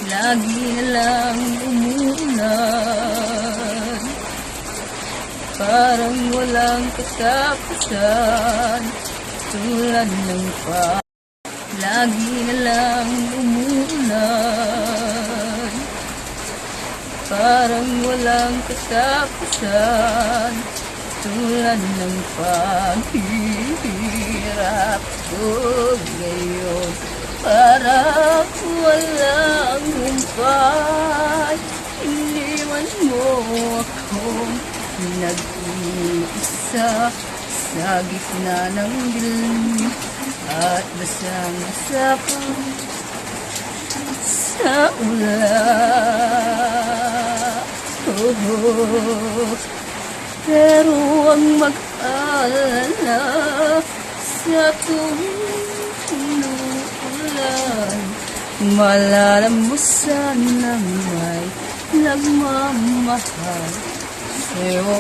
lagi na lang umuulan. Parang walang katapusan, tulad ng lagi na lang umuulan. Parang walang katapusan, tulad ng paghihirap ko ngayon. Parang walang humpay, iniwan mo akong nag-iisa sa gitna ng dilim at basang-basa pa sa ulan. Pero ang mag-alala sa tuwing umuulan, maalala mo sanang may nagmamahal sa'yo.